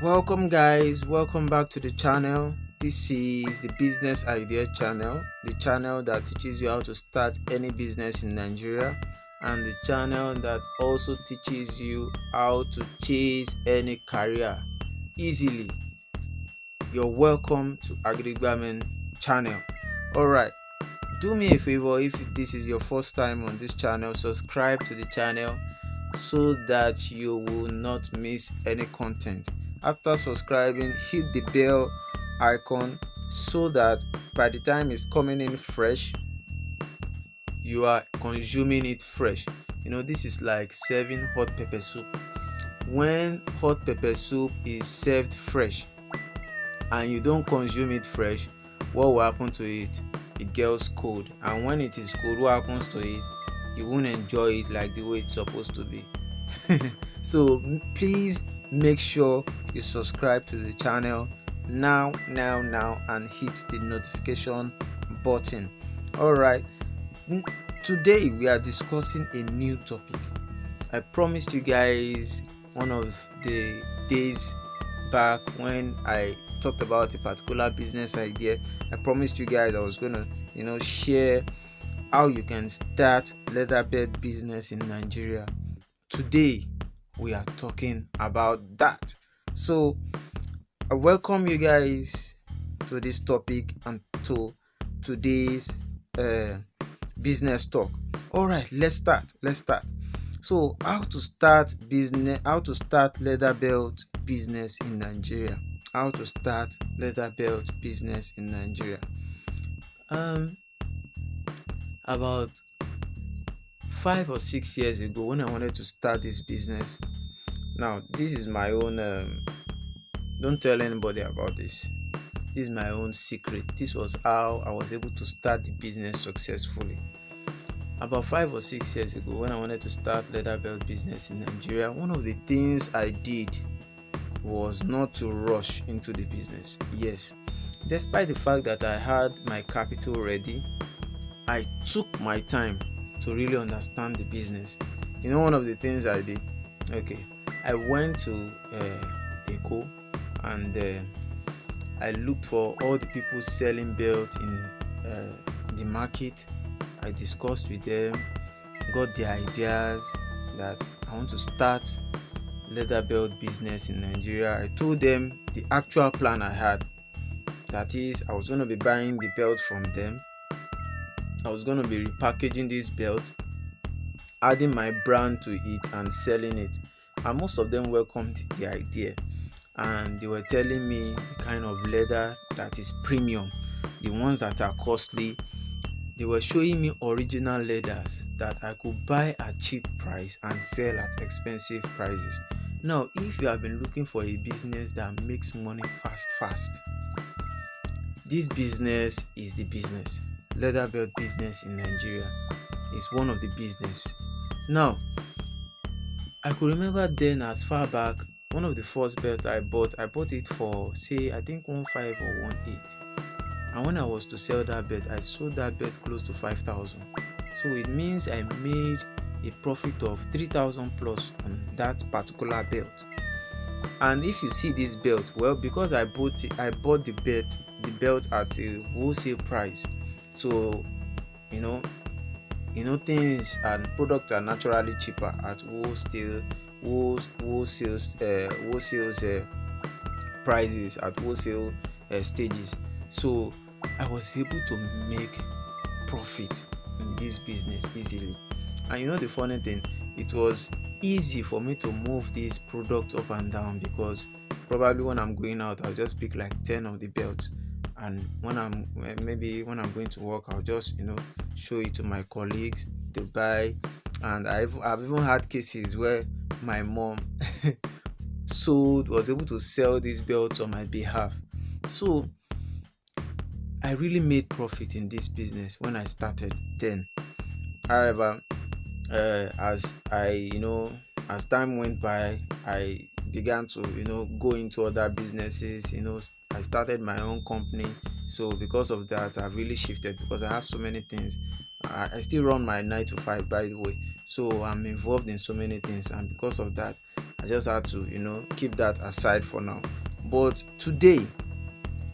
Welcome, guys. Welcome back to the channel. This is the Business Idea channel, the channel that teaches you how to start any business in Nigeria, and the channel that also teaches you how to chase any career easily. You're welcome to Agrigbamen channel. Alright, do me a favor. If this is your first time on this channel, subscribe to the channel so that you will not miss any content. After subscribing, hit the bell icon so that by the time it's coming in fresh, you are consuming it fresh. This is like serving hot pepper soup. When hot pepper soup is served fresh and you don't consume it fresh, what will happen to it? It gets cold, and when it is cold, what happens to it? You won't enjoy it like the way it's supposed to be. So please make sure you subscribe to the channel now and hit the notification button. Alright, today we are discussing a new topic. I promised you guys one of the days back when I talked about a particular business idea. I promised you guys I was gonna share how you can start leather bed business in Nigeria. Today we are talking about that. So I welcome you guys to this topic and to today's business talk. All right, let's start. So how to start leather belt business in Nigeria. About 5 or 6 years ago, when I wanted to start this business. Now, this is my own don't tell anybody about this. This is my own secret. This was how I was able to start the business successfully. About 5 or 6 years ago, when I wanted to start leather belt business in Nigeria, one of the things I did was not to rush into the business. Yes, despite the fact that I had my capital ready, I took my time to really understand the business. One of the things I did, I went to Eko and I looked for all the people selling belt in the market. I discussed with them, got the ideas that I want to start leather belt business in Nigeria. I told them the actual plan I had. That is, I was going to be buying the belt from them. I was going to be repackaging this belt, adding my brand to it and selling it. And most of them welcomed the idea, and they were telling me the kind of leather that is premium, the ones that are costly. They were showing me original leathers that I could buy at cheap price and sell at expensive prices. Now, if you have been looking for a business that makes money fast, this business is the business. Leather belt business in Nigeria is one of the business. Now, I could remember then, as far back, one of the first belt I bought it for, say, I think 1.5 or 1.8. And when I was to sell that belt, I sold that belt close to 5,000. So it means I made a profit of 3,000 plus on that particular belt. And if you see this belt, well, because I bought the belt at a wholesale price. So things and products are naturally cheaper at wholesale prices, at wholesale stages. So I was able to make profit in this business easily. And the funny thing, it was easy for me to move this product up and down, because probably when I'm going out, I'll just pick like 10 of the belts, and when I'm going to work, I'll just show it to my colleagues to buy. And I've even had cases where my mom was able to sell these belts on my behalf. So I really made profit in this business when I started then. However, as time went by, I began to go into other businesses. I started my own company. So because of that, I've really shifted, because I have so many things. I still run my 9 to 5, by the way. So I'm involved in so many things, and because of that, I just had to, keep that aside for now. But today,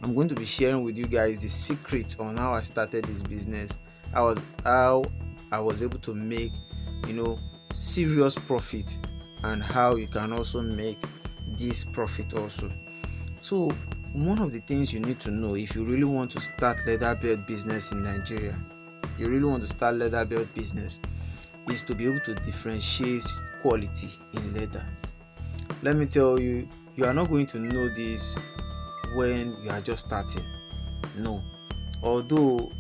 I'm going to be sharing with you guys the secret on how I started this business. How I was able to make, serious profit, and how you can also make this profit also. So one of the things you need to know if you really want to start leather belt business in Nigeria, is to be able to differentiate quality in leather. Let me tell you, you are not going to know this when you are just starting. No. Although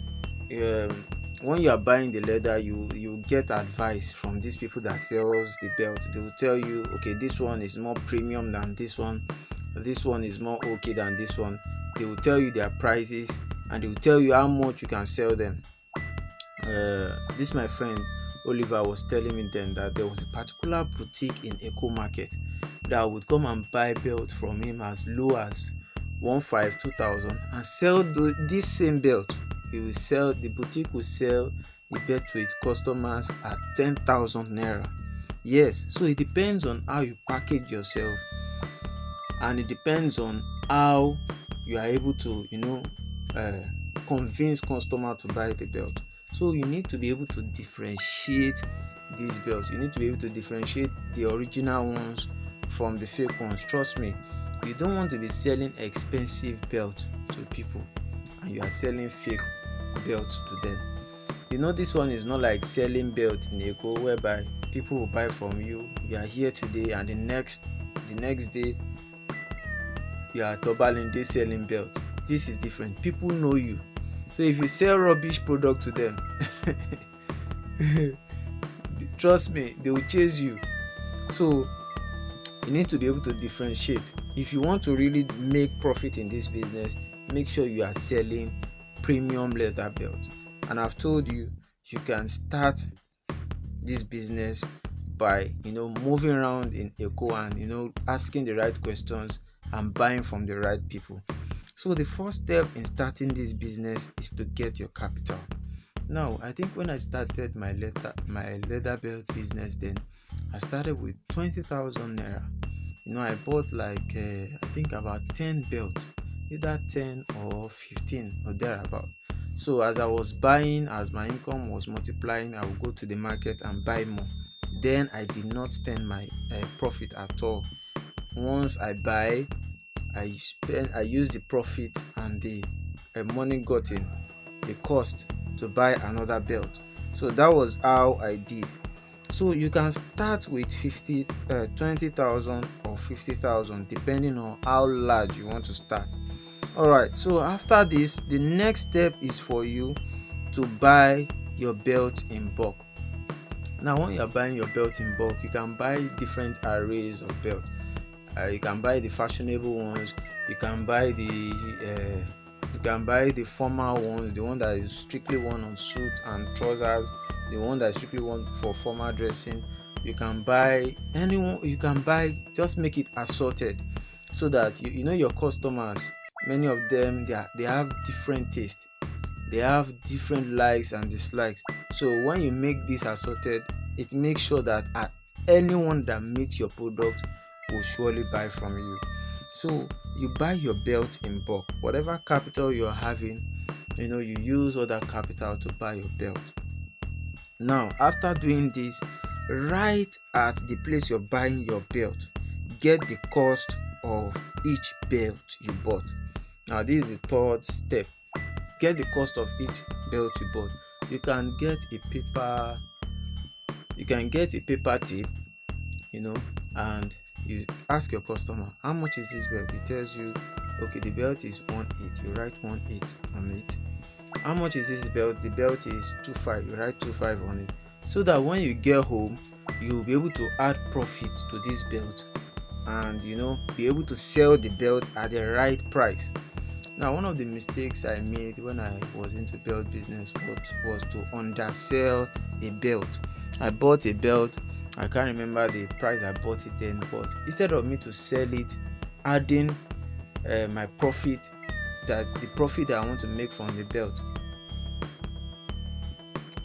when you are buying the leather, you get advice from these people that sells the belt. They will tell you, okay, this one is more premium than this one is more okay than this one. They will tell you their prices, and they will tell you how much you can sell them. This my friend Oliver was telling me then that there was a particular boutique in Eco Market that would come and buy belt from him as low as 1,500, 2,000 and sell this same belt. The boutique will sell the belt to its customers at 10,000 naira. Yes, so it depends on how you package yourself, and it depends on how you are able to convince customer to buy the belt. So you need to be able to differentiate these belts. You need to be able to differentiate the original ones from the fake ones. Trust me, you don't want to be selling expensive belts to people and you are selling fake belts to them. This one is not like selling belt in Eco, whereby people will buy from you. You are here today, and the next day you are Tobalinde selling belt. This is different. People know you. So if you sell rubbish product to them, trust me, they will chase you. So you need to be able to differentiate. If you want to really make profit in this business, make sure you are selling premium leather belt. And I've told you, you can start this business by moving around in Eco and asking the right questions and buying from the right people. So the first step in starting this business is to get your capital. Now, I think when I started my leather belt business, then I started with 20,000 naira. I bought I think about 10 belts, either 10 or 15 or thereabout. So as I was buying, as my income was multiplying, I would go to the market and buy more. Then I did not spend my profit at all. Once I buy, I use the profit and the money gotten, the cost, to buy another belt. So that was how I did. So you can start with 20,000 or 50,000 depending on how large you want to start. Alright, so after this, the next step is for you to buy your belt in bulk. Now when you are buying your belt in bulk, you can buy different arrays of belts. You can buy the fashionable ones, you can buy the formal ones, the one that is strictly worn on suit and trousers, the one that is strictly worn for formal dressing. You can buy anyone. You can buy, just make it assorted, so that your customers, many of them, they have different taste, they have different likes and dislikes. So when you make this assorted, it makes sure that anyone that meets your product will surely buy from you. So you buy your belt in bulk. Whatever capital you're having, you use other capital to buy your belt. Now after doing this, right at the place you're buying your belt, get the cost of each belt you bought. Now this is the third step. Get the cost of each belt you bought. You can get a paper tape, and you ask your customer, how much is this belt? It tells you, okay, the belt is 1.8. You write 1.8 on it. How much is this belt? The belt is 2.5. You write 2.5 on it, so that when you get home, you'll be able to add profit to this belt and be able to sell the belt at the right price. Now, one of the mistakes I made when I was into belt business was to undersell a belt. I bought a belt, I can't remember the price I bought it then, but instead of me to sell it, adding my profit, the profit that I want to make from the belt,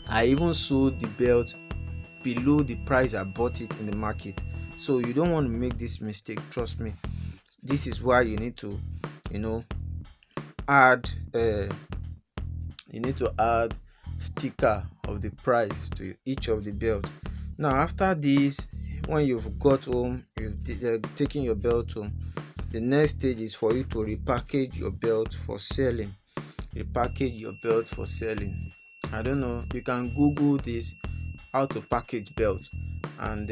I even sold the belt below the price I bought it in the market. So you don't want to make this mistake, trust me. This is why you need to, you know, add you need to add sticker of the price to each of the belt. Now after this, when you've got home, you've taken your belt home, the next stage is for you to repackage your belt for selling. Repackage your belt for selling. I don't know, you can Google this, how to package belt, and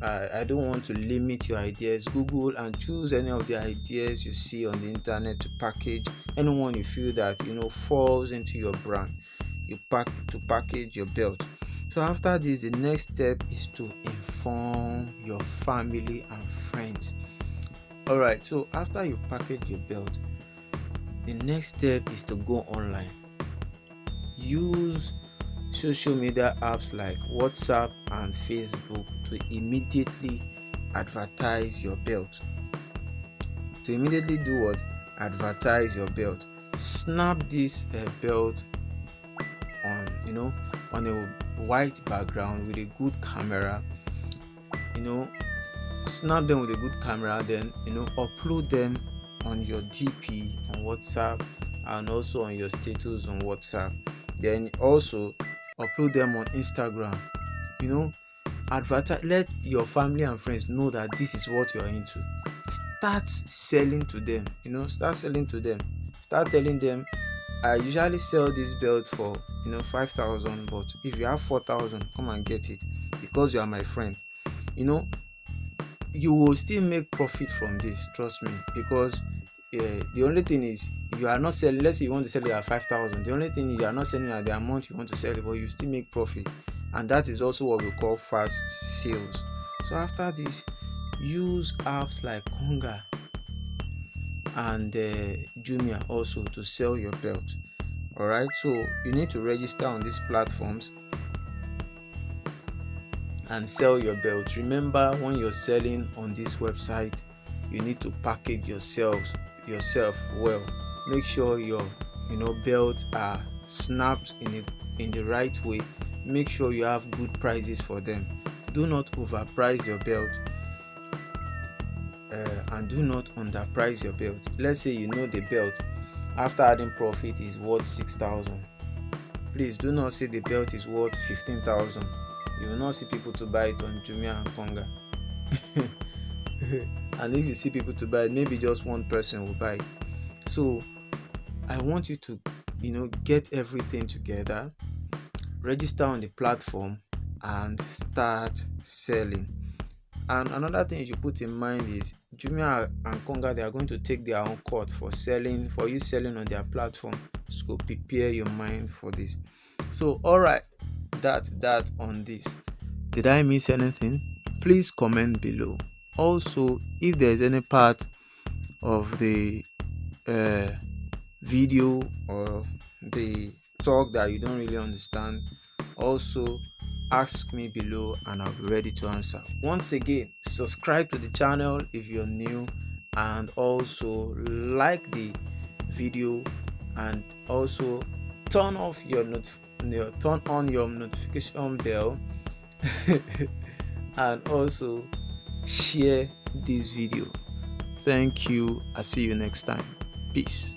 I don't want to limit your ideas. Google and choose any of the ideas you see on the internet to package anyone you feel that falls into your brand. You package your belt. So after this, the next step is to inform your family and friends. All right, so after you package your belt, the next step is to go online. Use social media apps like WhatsApp and Facebook to immediately advertise your belt. To immediately do what? Advertise your belt. Snap this belt on a white background with a good camera. Snap them with a good camera, then upload them on your DP on WhatsApp and also on your status on WhatsApp. Then also upload them on Instagram. Advertise, let your family and friends know that this is what you're into. Start selling to them. Start telling them, I usually sell this belt for 5,000, but if you have 4,000, come and get it because you are my friend. You will still make profit from this, trust me, because the only thing is you are not selling. Let's say you want to sell it at 5,000. The only thing you are not selling at the amount you want to sell it, but you still make profit, and that is also what we call fast sales. So after this, use apps like Konga and Jumia also to sell your belt. All right, so you need to register on these platforms and sell your belt. Remember, when you're selling on this website, you need to package yourself well. Make sure your belts are snapped in the right way. Make sure you have good prices for them. Do not overprice your belt and do not underprice your belt. Let's say the belt after adding profit is worth 6,000. Please do not say the belt is worth 15,000. You will not see people to buy it on Jumia and Konga. And if you see people to buy it, maybe just one person will buy it. So I want you to get everything together, register on the platform and start selling. And another thing you should put in mind is Jumia and Konga, they are going to take their own cut for you selling on their platform. So prepare your mind for this. So alright, that on this. Did I miss anything? Please comment below. Also, if there's any part of the video or the talk that you don't really understand, also ask me below and I'll be ready to answer. Once again, subscribe to the channel if you're new, and also like the video, and also turn on your notification bell and also share this video. Thank you. I'll see you next time. Peace.